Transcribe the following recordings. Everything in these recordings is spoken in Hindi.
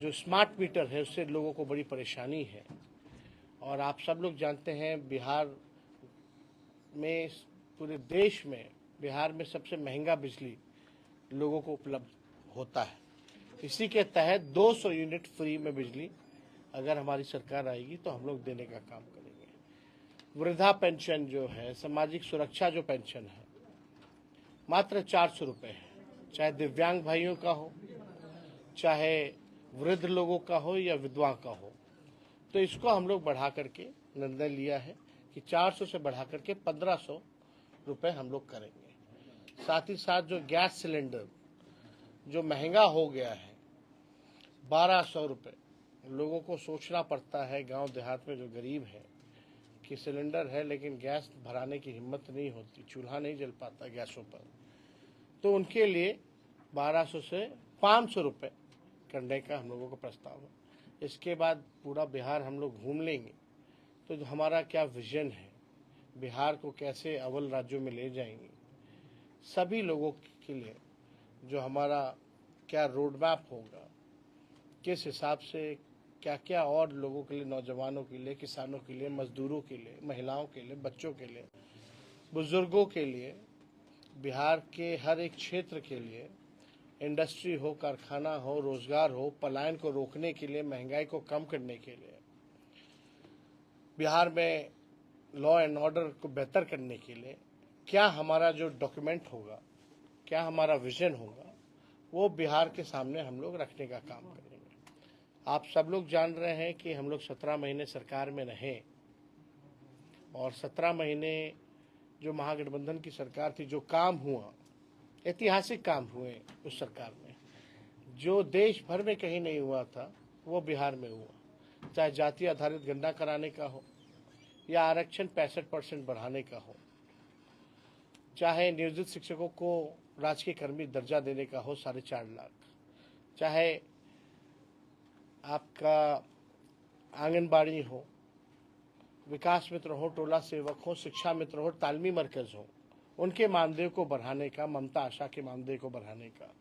जो स्मार्ट मीटर है उससे लोगों को बड़ी परेशानी है। और आप सब लोग जानते हैं बिहार में, पूरे देश में बिहार में सबसे महंगा बिजली लोगों को उपलब्ध होता है। इसी के तहत 200 यूनिट फ्री में बिजली अगर हमारी सरकार आएगी तो हम लोग देने का काम करेंगे। वृद्धा पेंशन जो है, सामाजिक सुरक्षा जो पेंशन है, मात्र 400 रुपये है। चाहे दिव्यांग भाइयों का हो, चाहे वृद्ध लोगों का हो या विधवा का हो, तो इसको हम लोग बढ़ा करके निर्णय लिया है कि 400 से बढ़ा करके 1500 रुपये हम लोग करेंगे। साथ ही साथ जो गैस सिलेंडर जो महंगा हो गया है 1200 रुपये, लोगों को सोचना पड़ता है गांव देहात में जो गरीब है कि सिलेंडर है लेकिन गैस भराने की हिम्मत नहीं होती, चूल्हा नहीं जल पाता गैसों पर, तो उनके लिए 1200 से 500 रुपये करने का हम लोगों का प्रस्ताव है। इसके बाद पूरा बिहार हम लोग घूम लेंगे तो जो हमारा क्या विजन है, बिहार को कैसे अव्वल राज्यों में ले जाएंगे, सभी लोगों के लिए जो हमारा क्या रोड मैप होगा, किस हिसाब से क्या क्या और लोगों के लिए, नौजवानों के लिए, किसानों के लिए, मजदूरों के लिए, महिलाओं के लिए, बच्चों के लिए, बुजुर्गों के लिए, बिहार के हर एक क्षेत्र के लिए, इंडस्ट्री हो, कारखाना हो, रोजगार हो, पलायन को रोकने के लिए, महंगाई को कम करने के लिए, बिहार में लॉ एंड ऑर्डर को बेहतर करने के लिए क्या हमारा जो डॉक्यूमेंट होगा, क्या हमारा विजन होगा, वो बिहार के सामने हम लोग रखने का काम करेंगे। आप सब लोग जान रहे हैं कि हम लोग 17 महीने सरकार में रहे और 17 महीने जो महागठबंधन की सरकार थी, जो काम हुआ, ऐतिहासिक काम हुए उस सरकार में, जो देश भर में कहीं नहीं हुआ था वो बिहार में हुआ। चाहे जाति आधारित गणना कराने का हो या आरक्षण 65% बढ़ाने का हो, चाहे नियोजित शिक्षकों को राजकीय कर्मी दर्जा देने का हो 4.5 लाख, चाहे आपका आंगनबाड़ी हो, विकास मित्र हो, टोला सेवक हो, शिक्षा मित्र हो, तालमी मरकज हो, उनके मानदेय को बढ़ाने का, ममता आशा के मानदेय को बढ़ाने का,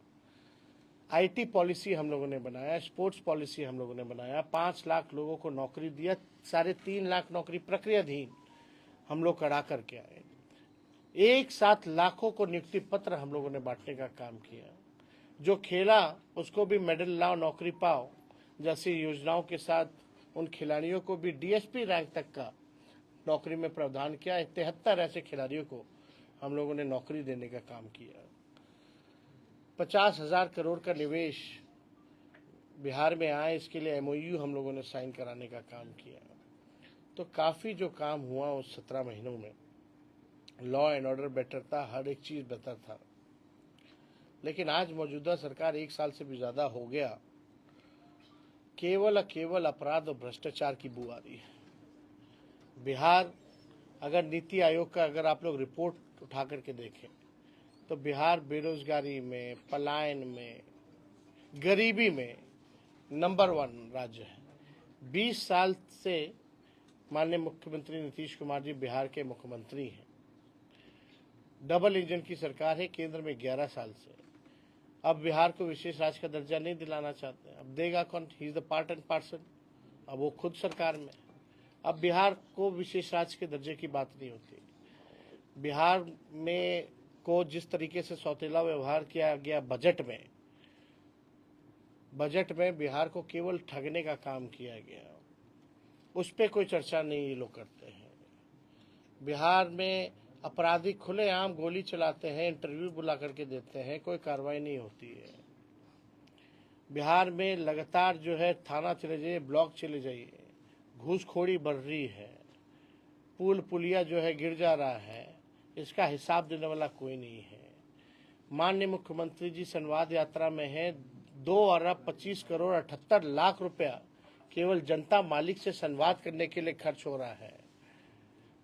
आईटी पॉलिसी हम लोगों ने बनाया, स्पोर्ट्स पॉलिसी हम लोगों ने बनाया, 5 लाख लोगों को नौकरी दिया, 3.5 लाख नौकरी प्रक्रियाधीन हम लोग करा करके आए, एक साथ लाखों को नियुक्ति पत्र हम लोगों ने बांटने का काम किया। जो खेला उसको भी मेडल लाओ, नौकरी पाओ जैसी योजनाओं के साथ उन खिलाड़ियों को भी डीएसपी रैंक तक का नौकरी में प्रावधान किया। 73 ऐसे खिलाड़ियों को हम लोगों ने नौकरी देने का काम किया। 50,000 करोड़ का निवेश बिहार में आए, इसके लिए एमओयू हम लोगों ने साइन कराने का काम किया। तो काफ़ी जो काम हुआ उस 17 महीनों में, लॉ एंड ऑर्डर बेटर था, हर एक चीज़ बेहतर था। लेकिन आज मौजूदा सरकार 1 साल से भी ज़्यादा हो गया, केवल अपराध और भ्रष्टाचार की बू आ रही है। बिहार, अगर नीति आयोग का अगर आप लोग रिपोर्ट उठा करके देखें तो बिहार बेरोजगारी में, पलायन में, गरीबी में नंबर 1 राज्य है। 20 साल से माननीय मुख्यमंत्री नीतीश कुमार जी बिहार के मुख्यमंत्री हैं। डबल इंजन की सरकार है केंद्र में 11 साल से। अब बिहार को विशेष राज्य का दर्जा नहीं दिलाना चाहते, अब देगा कौन? He is the part and parcel, अब वो खुद सरकार में। अब बिहार को विशेष राज्य के दर्जे की बात नहीं होती। बिहार में को जिस तरीके से सौतेला व्यवहार किया गया बजट में बिहार को केवल ठगने का काम किया गया, उस पर कोई चर्चा नहीं ये लोग करते हैं। बिहार में अपराधी खुलेआम गोली चलाते हैं, इंटरव्यू बुला करके देते हैं, कोई कार्रवाई नहीं होती है। बिहार में लगातार जो है थाना चले जाइए, ब्लॉक चले जाइए, घूसखोरी बढ़ रही है, पुल पुलिया जो है गिर जा रहा है, इसका हिसाब देने वाला कोई नहीं है। माननीय मुख्यमंत्री जी संवाद यात्रा में है, 2 अरब 25 करोड़ 78 लाख रुपया केवल जनता मालिक से संवाद करने के लिए खर्च हो रहा है।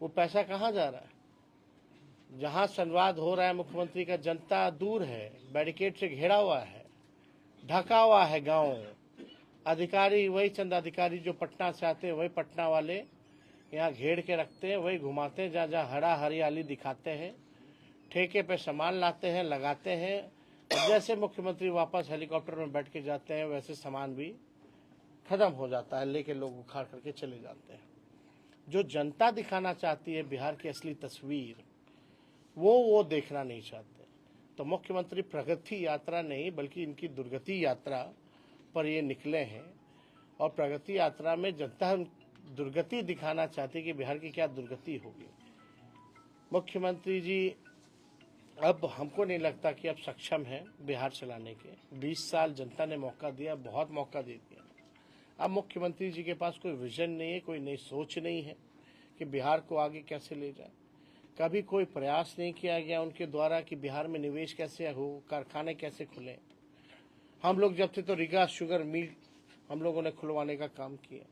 वो पैसा कहाँ जा रहा है? जहां संवाद हो रहा है मुख्यमंत्री का, जनता दूर है, बैरिकेड से घेरा हुआ है, ढका हुआ है गांव। अधिकारी वही चंद अधिकारी जो पटना से आते हैं, वही पटना वाले यहाँ घेर के रखते हैं, वही घुमाते हैं, जहाँ जहाँ हरा हरियाली दिखाते हैं, ठेके पे सामान लाते हैं, लगाते हैं। जैसे मुख्यमंत्री वापस हेलीकॉप्टर में बैठ के जाते हैं, वैसे सामान भी खत्म हो जाता है, लेके लोग उखाड़ करके चले जाते हैं। जो जनता दिखाना चाहती है बिहार की असली तस्वीर, वो देखना नहीं चाहते। तो मुख्यमंत्री प्रगति यात्रा नहीं बल्कि इनकी दुर्गति यात्रा पर ये निकले हैं, और प्रगति यात्रा में जनता दुर्गति दिखाना चाहती है कि बिहार की क्या दुर्गति होगी। मुख्यमंत्री जी अब हमको नहीं लगता कि अब सक्षम है बिहार चलाने के। 20 साल जनता ने मौका दिया, बहुत मौका दे दिया। अब मुख्यमंत्री जी के पास कोई विजन नहीं है, कोई नई सोच नहीं है कि बिहार को आगे कैसे ले जाए। कभी कोई प्रयास नहीं किया गया उनके द्वारा कि बिहार में निवेश कैसे हो, कारखाने कैसे खुले। हम लोग जब थे तो रीगा शुगर मिल हम लोगों ने खुलवाने का काम किया।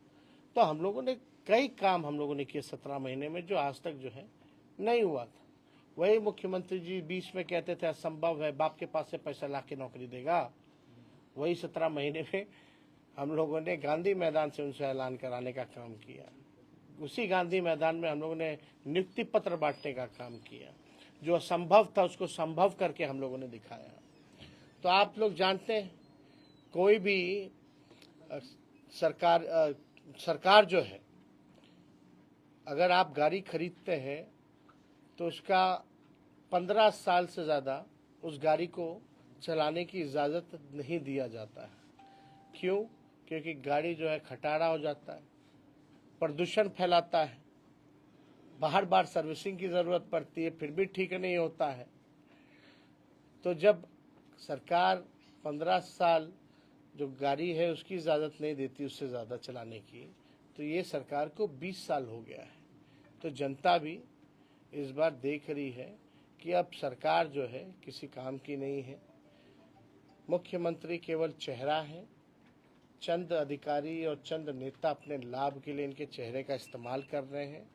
तो हम लोगों ने कई काम हम लोगों ने किए 17 महीने में, जो आज तक जो है नहीं हुआ था। वही मुख्यमंत्री जी बीच में कहते थे असंभव है, बाप के पास से पैसा ला के नौकरी देगा। वही 17 महीने में हम लोगों ने गांधी मैदान से उनसे ऐलान कराने का काम किया। उसी गांधी मैदान में हम लोगों ने नियुक्ति पत्र बांटने का काम किया। जो असंभव था उसको संभव करके हम लोगों ने दिखाया। तो आप लोग जानते हैं, कोई भी सरकार जो है, अगर आप गाड़ी खरीदते हैं तो उसका 15 साल से ज़्यादा उस गाड़ी को चलाने की इजाज़त नहीं दिया जाता है। क्यों? क्योंकि गाड़ी जो है खटारा हो जाता है, प्रदूषण फैलाता है, बार बार सर्विसिंग की ज़रूरत पड़ती है, फिर भी ठीक नहीं होता है। तो जब सरकार 15 साल जो गाड़ी है उसकी इजाज़त नहीं देती उससे ज़्यादा चलाने की, तो ये सरकार को 20 साल हो गया है। तो जनता भी इस बार देख रही है कि अब सरकार जो है किसी काम की नहीं है। मुख्यमंत्री केवल चेहरा है। चंद अधिकारी और चंद नेता अपने लाभ के लिए इनके चेहरे का इस्तेमाल कर रहे हैं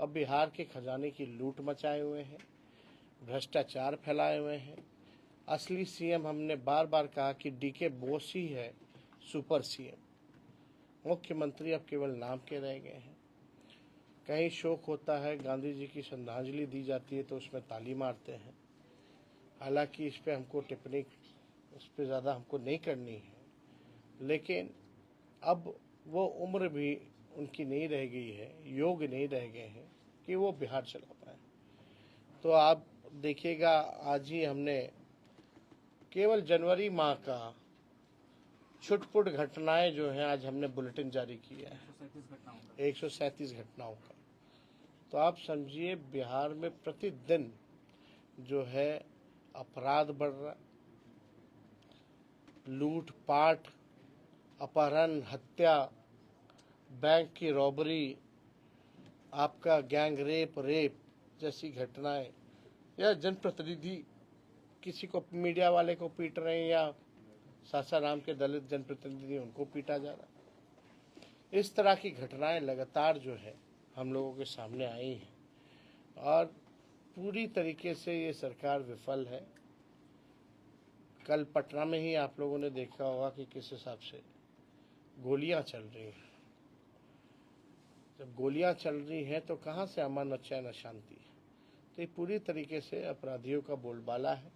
और बिहार के खजाने की लूट मचाए हुए हैं, भ्रष्टाचार फैलाए हुए हैं। असली सीएम हमने बार बार कहा कि डीके बोस ही है सुपर सीएम। मुख्यमंत्री अब केवल नाम के रह गए हैं। कहीं शोक होता है, गांधी जी की श्रद्धांजलि दी जाती है तो उसमें ताली मारते हैं। हालांकि इस पे हमको टिप्पणी इस पे ज़्यादा हमको नहीं करनी है, लेकिन अब वो उम्र भी उनकी नहीं रह गई है, योग नहीं रह गए हैं कि वो बिहार चला पाए। तो आप देखिएगा, आज ही हमने केवल जनवरी माह का छुटपुट घटनाएं जो हैं आज हमने बुलेटिन जारी किया है 137 घटनाओं का। तो आप समझिए बिहार में प्रतिदिन जो है अपराध बढ़ रहा, लूटपाट, अपहरण, हत्या, बैंक की रॉबरी, आपका गैंग रेप जैसी घटनाएं, या जनप्रतिनिधि किसी को मीडिया वाले को पीट रहे हैं या सासाराम के दलित जनप्रतिनिधि उनको पीटा जा रहा। इस तरह की घटनाएं लगातार जो है हम लोगों के सामने आई हैं और पूरी तरीके से ये सरकार विफल है। कल पटना में ही आप लोगों ने देखा होगा कि किस हिसाब से गोलियां चल रही हैं। जब गोलियां चल रही हैं तो कहां से अमन और चैन शांति है? तो ये पूरी तरीके से अपराधियों का बोलबाला है।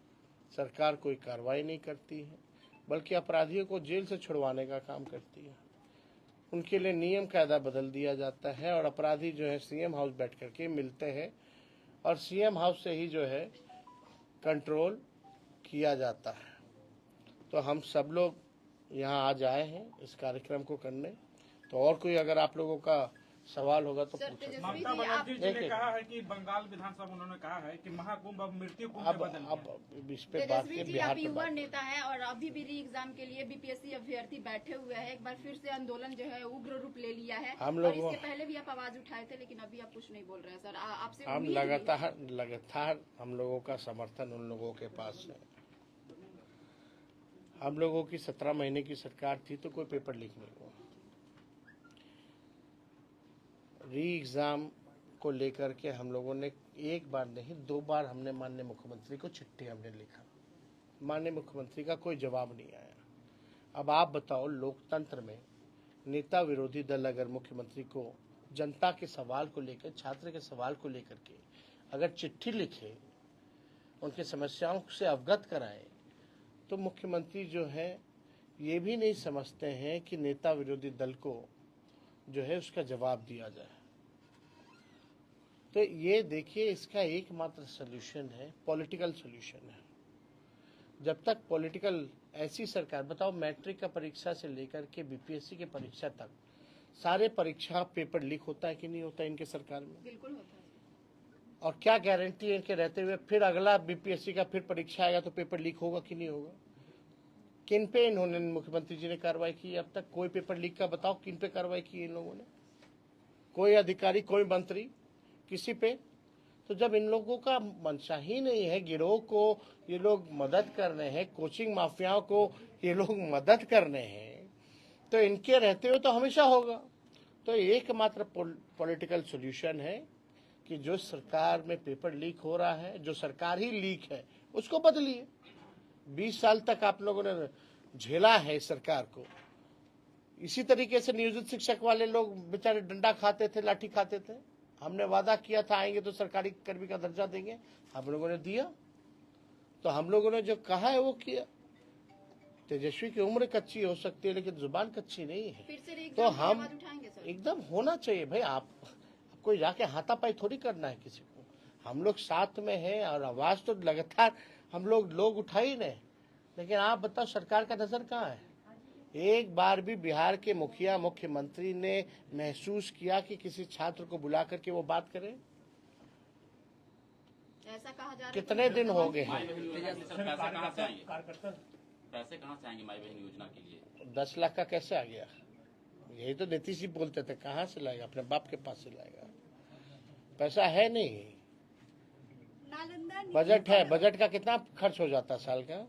सरकार कोई कार्रवाई नहीं करती है, बल्कि अपराधियों को जेल से छुड़वाने का काम करती है। उनके लिए नियम कायदा बदल दिया जाता है और अपराधी जो है सीएम हाउस बैठ करके मिलते हैं और सीएम हाउस से ही जो है कंट्रोल किया जाता है। तो हम सब लोग यहाँ आज आए हैं इस कार्यक्रम को करने। तो और कोई अगर आप लोगों का सवाल होगा तो पूछो। ममता बनर्जी जी ने कहा है कि बंगाल विधानसभा उन्होंने कहा है कि महाकुंभ अब मृत्यु कुंभ में बदल गया। अब इस पे बात तेजस्वी जी, आप युवा नेता हैं और अभी भी री एग्जाम के लिए बीपीएससी अभ्यर्थी बैठे हुए हैं। एक बार फिर से आंदोलन जो है उग्र रूप ले लिया है। हम लोग इसके पहले भी आप आवाज उठाए थे, लेकिन अभी आप कुछ नहीं बोल रहे हैं सर। आपसे हम लगातार हम लोगों का समर्थन उन लोगों के पास है। हम लोगों की 17 महीने की सरकार थी तो कोई पेपर लीक नहीं हुआ। री एग्ज़ाम को लेकर के हम लोगों ने एक बार नहीं 2 बार हमने माननीय मुख्यमंत्री को चिट्ठी हमने लिखा। माननीय मुख्यमंत्री का कोई जवाब नहीं आया। अब आप बताओ, लोकतंत्र में नेता विरोधी दल अगर मुख्यमंत्री को जनता के सवाल को लेकर, छात्र के सवाल को लेकर के अगर चिट्ठी लिखे, उनकी समस्याओं से अवगत कराए, तो मुख्यमंत्री जो है ये भी नहीं समझते हैं कि नेता विरोधी दल को जो है उसका जवाब दिया जाए। तो ये देखिए, इसका एकमात्र सोल्यूशन है, पॉलिटिकल सोल्यूशन है। जब तक पॉलिटिकल ऐसी सरकार, बताओ मैट्रिक का परीक्षा से लेकर के बीपीएससी की परीक्षा तक सारे परीक्षा पेपर लीक होता है कि नहीं होता है इनके सरकार में? बिल्कुल होता है। और क्या गारंटी है इनके रहते हुए फिर अगला बीपीएससी का फिर परीक्षा आएगा तो पेपर लीक होगा कि नहीं होगा? किन पे इन्होंने, मुख्यमंत्री जी ने कार्रवाई की अब तक? कोई पेपर लीक का बताओ, किन पे कार्रवाई की इन लोगों ने? कोई अधिकारी, कोई मंत्री, किसी पे? तो जब इन लोगों का मंशा ही नहीं है, गिरोह को ये लोग मदद कर रहे हैं, कोचिंग माफियाओं को ये लोग मदद कर रहे हैं, तो इनके रहते हुए तो हमेशा होगा। तो एकमात्र पॉलिटिकल सॉल्यूशन है कि जो सरकार में पेपर लीक हो रहा है, जो सरकार ही लीक है, उसको बदलिए। 20 साल तक आप लोगों ने झेला है इस सरकार को। इसी तरीके से नियोजित शिक्षक वाले लोग बेचारे डंडा खाते थे, लाठी खाते थे। हमने वादा किया था आएंगे तो सरकारी कर्मी का दर्जा देंगे, हम लोगों ने दिया। तो हम लोगों ने जो कहा है वो किया। तेजस्वी की उम्र कच्ची हो सकती है लेकिन जुबान कच्ची नहीं है। फिर से तो हम उठाएंगे सर। एकदम होना चाहिए भाई। आपको जाके हाथापाई थोड़ी करना है किसी को। हम लोग साथ में हैं और आवाज तो लगातार हम लोग उठा ही रहे। लेकिन आप बताओ सरकार का नजर कहाँ है? एक बार भी बिहार के मुखिया, मुख्यमंत्री ने महसूस किया कि किसी छात्र को बुला करके वो बात करे? ऐसा कहा जा रहा है। कितने दिन हो गए हैं? पैसे कहाँ से आएंगे माई बहन योजना के लिए? 10 लाख का कैसे आ गया? यही तो नीतीश जी बोलते थे, कहाँ से लाएगा? अपने बाप के पास से लाएगा। पैसा है नहीं। बजट है, बजट का कितना खर्च हो जाता है साल का?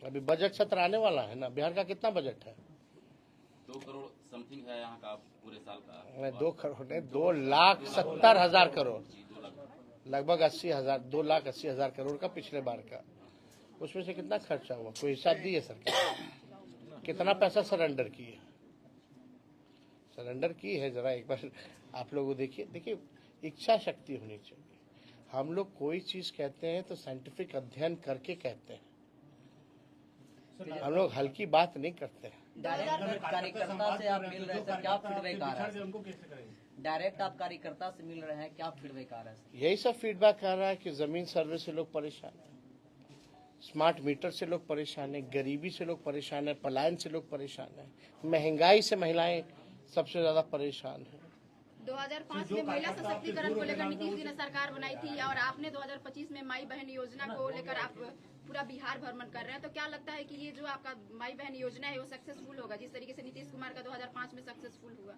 अभी बजट सत्र आने वाला है ना। बिहार का कितना बजट है? 2 करोड़ समथिंग है यहाँ का पूरे साल का। 2 करोड़ नहीं, 2,70,000 करोड़, लगभग 80,000, 2,80,000 करोड़ का पिछले बार का। उसमें से कितना खर्चा हुआ? कोई हिसाब दी है सरकार? कितना पैसा सरेंडर की है? सरेंडर की है जरा एक बार आप लोग देखिए। देखिए, इच्छा शक्ति होनी चाहिए। हम लोग कोई चीज कहते हैं तो साइंटिफिक अध्ययन करके कहते हैं। हम लोग हल्की बात नहीं करते हैं। डायरेक्ट कार्यकर्ता से आप मिल रहे हैं सर, क्या फीडबैक आ रहा है? डायरेक्ट आप कार्यकर्ता से मिल रहे हैं, क्या फीडबैक आ रहा है? यही सब फीडबैक आ रहा है कि जमीन सर्वे से लोग परेशान हैं, स्मार्ट मीटर से लोग परेशान हैं, गरीबी से लोग परेशान हैं, पलायन से लोग परेशान हैं, महंगाई से महिलाएं सबसे ज्यादा परेशान हैं। 2005 में महिला सशक्तिकरण को लेकर नीतीश जी ने सरकार बनाई थी और आपने 2025 में माई बहन योजना को लेकर आप पूरा बिहार भ्रमण कर रहे हैं। तो क्या लगता है कि ये जो आपका माई बहन योजना है वो सक्सेसफुल होगा, जिस तरीके से नीतीश कुमार का 2005 में सक्सेसफुल हुआ?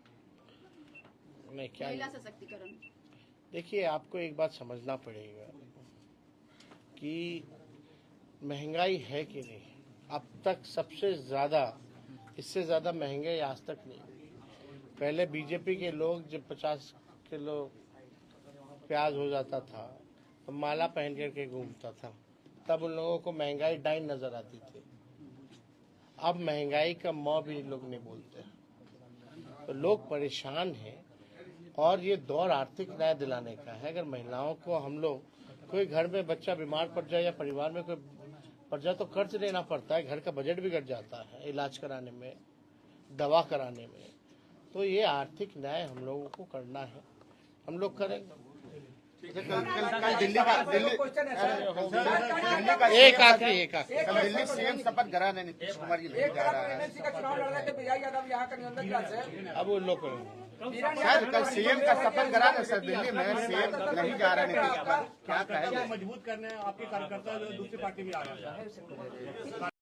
नहीं, क्या महिला सशक्तिकरण। देखिए, आपको एक बात समझना पड़ेगा कि महंगाई है कि नहीं। अब तक सबसे ज्यादा, इससे ज्यादा महंगाई आज तक नहीं। पहले बीजेपी के लोग जब 50 किलो प्याज हो जाता था तो माला पहन करके घूमता था, तब उन लोगों को महंगाई डाइन नजर आती थी। अब महंगाई का मौ भी लोग नहीं बोलते। तो लोग परेशान हैं और ये दौर आर्थिक न्याय दिलाने का है। अगर महिलाओं को हम लोग, कोई घर में बच्चा बीमार पड़ जाए या परिवार में कोई पड़ जाए तो कर्ज लेना पड़ता है, घर का बजट बिगड़ जाता है इलाज कराने में, दवा कराने में। तो ये आर्थिक न्याय हम लोगों को करना है, हम लोग करेंगे। एक आखिरी दिल्ली सीएम शपथ ग्रहण नीतीश कुमार जी नहीं जा रहा है। अब वो लोग करेंगे। सर, कल सीएम का शपथ ग्रहण है सर, दिल्ली में सीएम नहीं जा रहा नीतीश कुमार, क्या कहेंगे? मजबूत करने आपके कार्यकर्ता दूसरी पार्टी में आ रहे हैं।